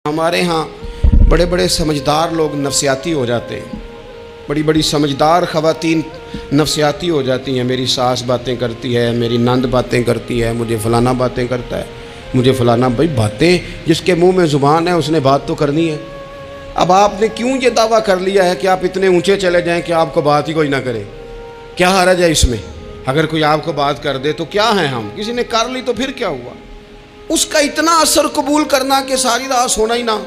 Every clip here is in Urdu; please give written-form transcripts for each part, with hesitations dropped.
ہمارے ہاں بڑے بڑے سمجھدار لوگ نفسیاتی ہو جاتے ہیں، بڑی بڑی سمجھدار خواتین نفسیاتی ہو جاتی ہیں۔ میری ساس باتیں کرتی ہے، میری نند باتیں کرتی ہے، مجھے فلانا باتیں کرتا ہے، مجھے فلانا۔ بھائی باتیں، جس کے منہ میں زبان ہے اس نے بات تو کرنی ہے۔ اب آپ نے کیوں یہ دعویٰ کر لیا ہے کہ آپ اتنے اونچے چلے جائیں کہ آپ کو بات ہی کوئی نہ کرے؟ کیا حرج ہے اس میں؟ اگر کوئی آپ کو بات کر دے تو کیا ہے، ہم کسی نے کر لی تو پھر کیا ہوا؟ اس کا اتنا اثر قبول کرنا کہ ساری رات سونا ہی نہ،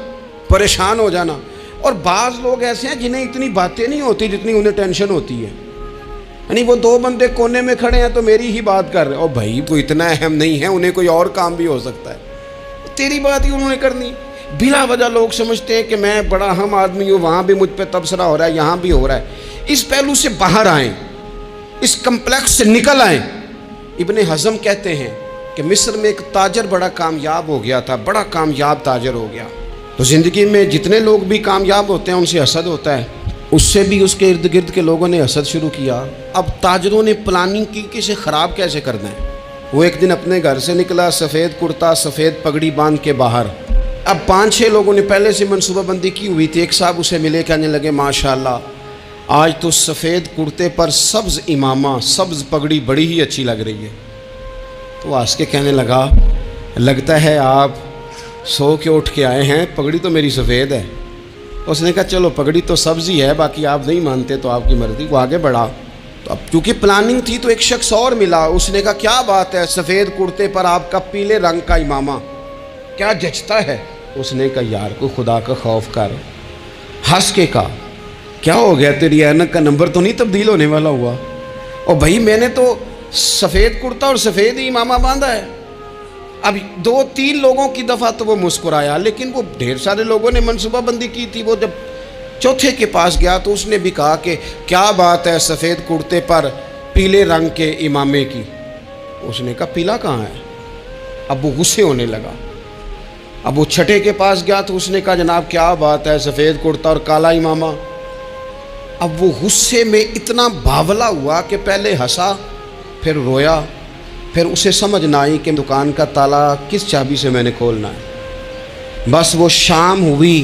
پریشان ہو جانا۔ اور بعض لوگ ایسے ہیں جنہیں اتنی باتیں نہیں ہوتی جتنی انہیں ٹینشن ہوتی ہے، یعنی وہ دو بندے کونے میں کھڑے ہیں تو میری ہی بات کر رہے ہیں، اور بھائی وہ اتنا اہم نہیں ہے، انہیں کوئی اور کام بھی ہو سکتا ہے، تیری بات ہی انہوں نے کرنی۔ بلا وجہ لوگ سمجھتے ہیں کہ میں بڑا اہم آدمی ہوں، وہاں بھی مجھ پہ تبصرہ ہو رہا ہے، یہاں بھی ہو رہا ہے۔ اس پہلو سے باہر آئیں، اس کمپلیکس سے نکل آئیں۔ ابن حزم کہتے ہیں کہ مصر میں ایک تاجر بڑا کامیاب ہو گیا تھا، بڑا کامیاب تاجر ہو گیا۔ تو زندگی میں جتنے لوگ بھی کامیاب ہوتے ہیں ان سے حسد ہوتا ہے، اس سے بھی اس کے ارد گرد کے لوگوں نے حسد شروع کیا۔ اب تاجروں نے پلاننگ کی کہ اسے خراب کیسے کرنا ہے۔ وہ ایک دن اپنے گھر سے نکلا، سفید کرتا سفید پگڑی باندھ کے باہر۔ اب 5-6 لوگوں نے پہلے سے منصوبہ بندی کی ہوئی تھی۔ ایک صاحب اسے ملے، کہنے لگے ماشاءاللہ آج تو سفید کرتے پر سبز امامہ، سبز پگڑی بڑی ہی اچھی لگ رہی ہے۔ تو وہ ہنس کے کہنے لگا لگتا ہے آپ سو کے اٹھ کے آئے ہیں، پگڑی تو میری سفید ہے۔ اس نے کہا چلو پگڑی تو سبز ہی ہے، باقی آپ نہیں مانتے تو آپ کی مرضی۔ وہ آگے بڑھا تو اب کیونکہ پلاننگ تھی تو ایک شخص اور ملا، اس نے کہا کیا بات ہے، سفید کرتے پر آپ کا پیلے رنگ کا امامہ کیا جچتا ہے؟ اس نے کہا یار کو خدا کا خوف کر۔ ہنس کے کہا کیا ہو گیا، تیری اینک کا نمبر تو نہیں تبدیل ہونے والا ہوا؟ اور بھائی میں نے تو سفید کرتا اور سفید ہی امامہ باندھا ہے۔ اب 2-3 لوگوں کی دفعہ تو وہ مسکرایا، لیکن وہ ڈھیر سارے لوگوں نے منصوبہ بندی کی تھی۔ وہ جب چوتھے کے پاس گیا تو اس نے بھی کہا کہ کیا بات ہے سفید کرتے پر پیلے رنگ کے امامے کی؟ اس نے کہا پیلا کہاں ہے؟ اب وہ غصے ہونے لگا۔ اب وہ چھٹے کے پاس گیا تو اس نے کہا جناب کیا بات ہے سفید کرتا اور کالا امامہ؟ اب وہ غصے میں اتنا باولا ہوا کہ پہلے ہنسا پھر رویا، پھر اسے سمجھ نہ آئی کہ دکان کا تالا کس چابی سے میں نے کھولنا ہے۔ بس وہ شام ہوئی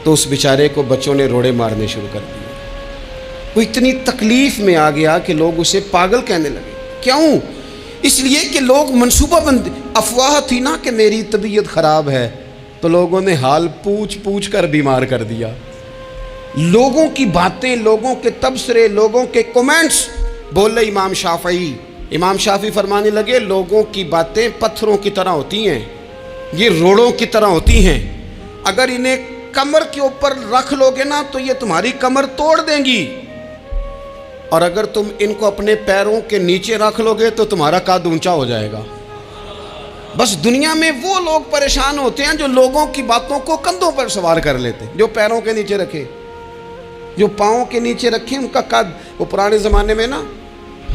تو اس بیچارے کو بچوں نے روڑے مارنے شروع کر دیے۔ وہ اتنی تکلیف میں آ گیا کہ لوگ اسے پاگل کہنے لگے۔ کیوں؟ اس لیے کہ لوگ منصوبہ بندی، افواہ تھی نا کہ میری طبیعت خراب ہے، تو لوگوں نے حال پوچھ پوچھ کر بیمار کر دیا۔ لوگوں کی باتیں، لوگوں کے تبصرے، لوگوں کے کومنٹس۔ بولے امام شافعی، امام شافعی فرمانے لگے لوگوں کی باتیں پتھروں کی طرح ہوتی ہیں، یہ روڑوں کی طرح ہوتی ہیں، اگر انہیں کمر کے اوپر رکھ لو گے نا تو یہ تمہاری کمر توڑ دیں گی، اور اگر تم ان کو اپنے پیروں کے نیچے رکھ لو گے تو تمہارا قد اونچا ہو جائے گا۔ بس دنیا میں وہ لوگ پریشان ہوتے ہیں جو لوگوں کی باتوں کو کندھوں پر سوار کر لیتے ہیں، جو پیروں کے نیچے رکھے، جو پاؤں کے نیچے رکھے ان کا قد۔ وہ پرانے زمانے میں نا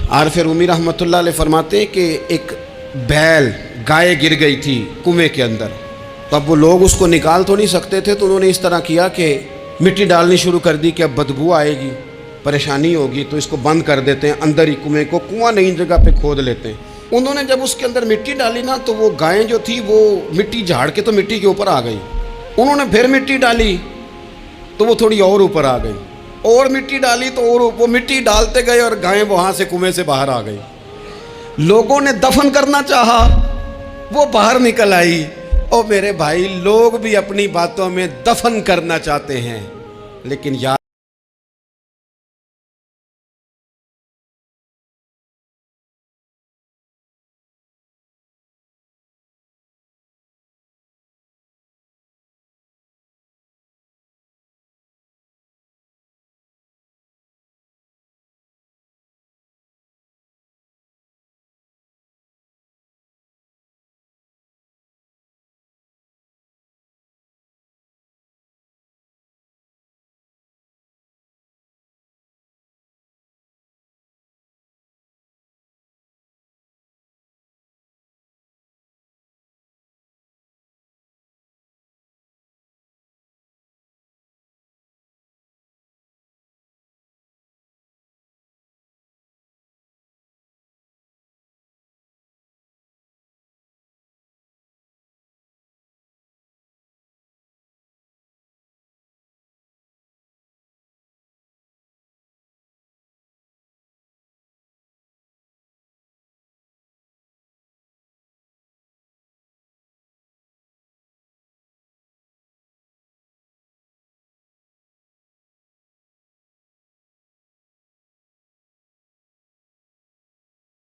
عارف رومی رحمۃ اللہ علیہ فرماتے ہیں کہ ایک بیل گائے گر گئی تھی کنویں کے اندر، تو اب وہ لوگ اس کو نکال تو نہیں سکتے تھے، تو انہوں نے اس طرح کیا کہ مٹی ڈالنی شروع کر دی کہ اب بدبو آئے گی، پریشانی ہوگی، تو اس کو بند کر دیتے ہیں اندر ہی، کنویں کو کنواں نئی جگہ پہ کھود لیتے ہیں۔ انہوں نے جب اس کے اندر مٹی ڈالی نا تو وہ گائیں جو تھی وہ مٹی جھاڑ کے تو مٹی کے اوپر آ گئی۔ انہوں نے پھر مٹی ڈالی تو وہ تھوڑی اور اوپر آ گئی، اور مٹی ڈالی تو اور وہ مٹی ڈالتے گئے اور گائیں وہاں سے کنویں سے باہر آ گئی۔ لوگوں نے دفن کرنا چاہا، وہ باہر نکل آئی۔ اور میرے بھائی لوگ بھی اپنی باتوں میں دفن کرنا چاہتے ہیں، لیکن یاد